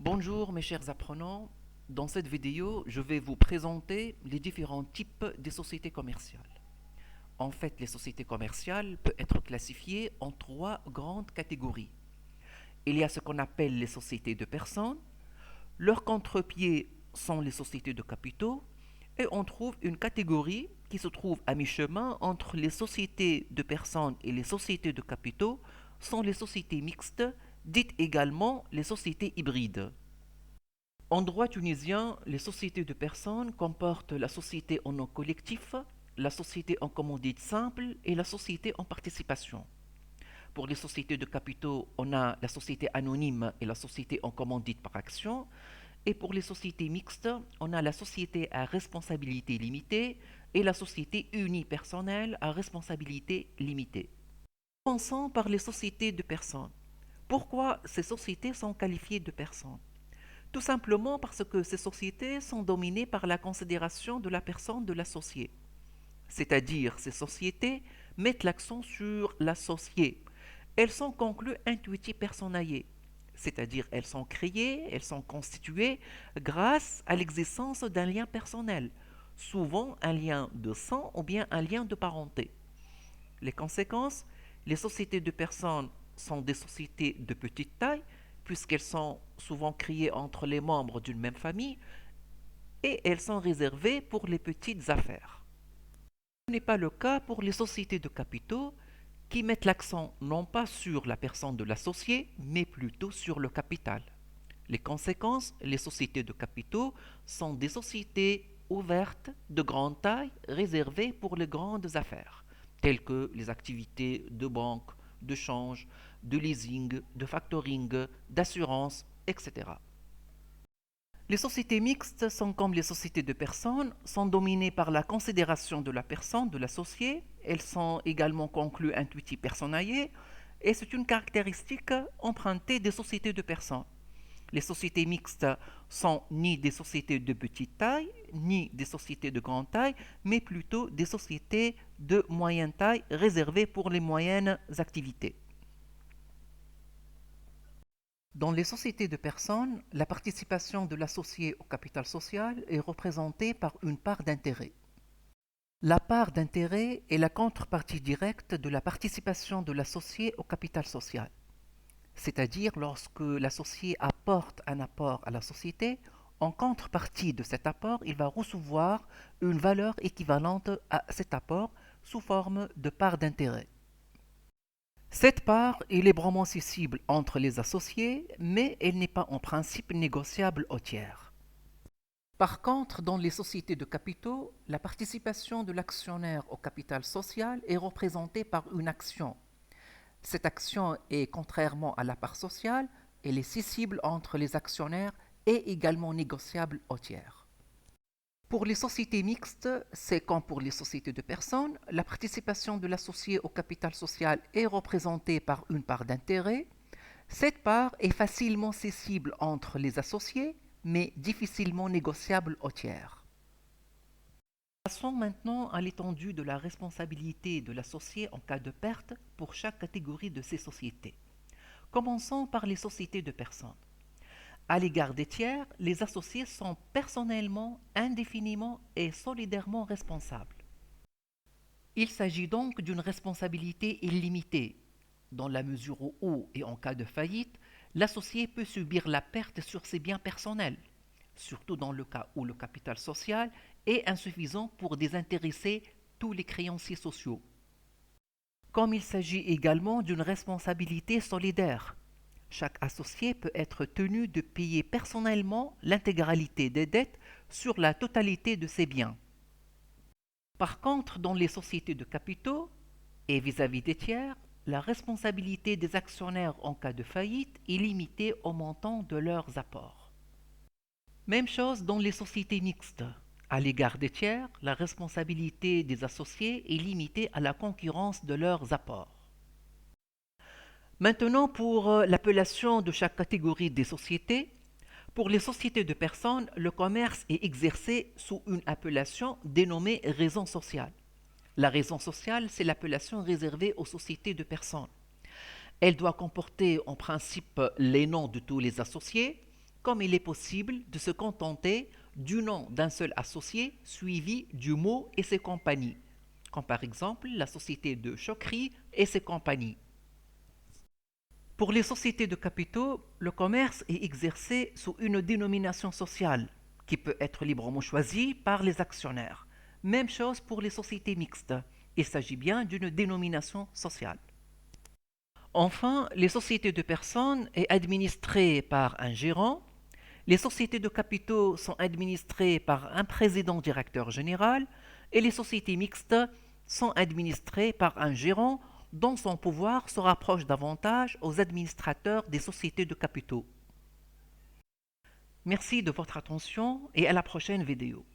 Bonjour mes chers apprenants, dans cette vidéo je vais vous présenter les différents types de sociétés commerciales. En fait, les sociétés commerciales peuvent être classifiées en trois grandes catégories. Il y a ce qu'on appelle les sociétés de personnes, leurs contre-pieds sont les sociétés de capitaux, et on trouve une catégorie qui se trouve à mi-chemin entre les sociétés de personnes et les sociétés de capitaux, sont les sociétés mixtes, dites également les sociétés hybrides. En droit tunisien, les sociétés de personnes comportent la société en nom collectif, la société en commandite simple et la société en participation. Pour les sociétés de capitaux, on a la société anonyme et la société en commandite par action. Et pour les sociétés mixtes, on a la société à responsabilité limitée et la société unipersonnelle à responsabilité limitée. Commençons par les sociétés de personnes. Pourquoi ces sociétés sont qualifiées de personnes? Tout simplement parce que ces sociétés sont dominées par la considération de la personne de l'associé. C'est-à-dire, ces sociétés mettent l'accent sur l'associé. Elles sont conclues intuiti personae, c'est-à-dire elles sont créées, elles sont constituées grâce à l'existence d'un lien personnel, souvent un lien de sang ou bien un lien de parenté. Les conséquences, les sociétés de personnes sont des sociétés de petite taille, puisqu'elles sont souvent créées entre les membres d'une même famille, et elles sont réservées pour les petites affaires. Ce n'est pas le cas pour les sociétés de capitaux, qui mettent l'accent non pas sur la personne de l'associé, mais plutôt sur le capital. Les conséquences, les sociétés de capitaux sont des sociétés ouvertes de grande taille réservées pour les grandes affaires, telles que les activités de banque, de change, de leasing, de factoring, d'assurance, etc. Les sociétés mixtes sont comme les sociétés de personnes, sont dominées par la considération de la personne, de l'associé. Elles sont également conclues intuiti personae et c'est une caractéristique empruntée des sociétés de personnes. Les sociétés mixtes sont ni des sociétés de petite taille, ni des sociétés de grande taille, mais plutôt des sociétés de moyenne taille réservées pour les moyennes activités. Dans les sociétés de personnes, la participation de l'associé au capital social est représentée par une part d'intérêt. La part d'intérêt est la contrepartie directe de la participation de l'associé au capital social. C'est-à-dire lorsque l'associé apporte un apport à la société, en contrepartie de cet apport, il va recevoir une valeur équivalente à cet apport sous forme de part d'intérêt. Cette part est librement cessible entre les associés, mais elle n'est pas en principe négociable aux tiers. Par contre, dans les sociétés de capitaux, la participation de l'actionnaire au capital social est représentée par une action. Cette action est, contrairement à la part sociale, elle est cessible entre les actionnaires et également négociable aux tiers. Pour les sociétés mixtes, c'est comme pour les sociétés de personnes, la participation de l'associé au capital social est représentée par une part d'intérêt. Cette part est facilement cessible entre les associés, mais difficilement négociable aux tiers. Passons maintenant à l'étendue de la responsabilité de l'associé en cas de perte pour chaque catégorie de ces sociétés. Commençons par les sociétés de personnes. À l'égard des tiers, les associés sont personnellement, indéfiniment et solidairement responsables. Il s'agit donc d'une responsabilité illimitée, dans la mesure où, et en cas de faillite, l'associé peut subir la perte sur ses biens personnels, surtout dans le cas où le capital social est insuffisant pour désintéresser tous les créanciers sociaux. Comme il s'agit également d'une responsabilité solidaire, chaque associé peut être tenu de payer personnellement l'intégralité des dettes sur la totalité de ses biens. Par contre, dans les sociétés de capitaux et vis-à-vis des tiers, la responsabilité des actionnaires en cas de faillite est limitée au montant de leurs apports. Même chose dans les sociétés mixtes. À l'égard des tiers, la responsabilité des associés est limitée à la concurrence de leurs apports. Maintenant, pour l'appellation de chaque catégorie des sociétés, pour les sociétés de personnes, le commerce est exercé sous une appellation dénommée raison sociale. La raison sociale, c'est l'appellation réservée aux sociétés de personnes. Elle doit comporter en principe les noms de tous les associés, comme il est possible de se contenter du nom d'un seul associé suivi du mot et ses compagnies, comme par exemple la société de Chokri et ses compagnies. Pour les sociétés de capitaux, le commerce est exercé sous une dénomination sociale qui peut être librement choisie par les actionnaires. Même chose pour les sociétés mixtes. Il s'agit bien d'une dénomination sociale. Enfin, les sociétés de personnes sont administrées par un gérant. Les sociétés de capitaux sont administrées par un président-directeur général et les sociétés mixtes sont administrées par un gérant dont son pouvoir se rapproche davantage aux administrateurs des sociétés de capitaux. Merci de votre attention et à la prochaine vidéo.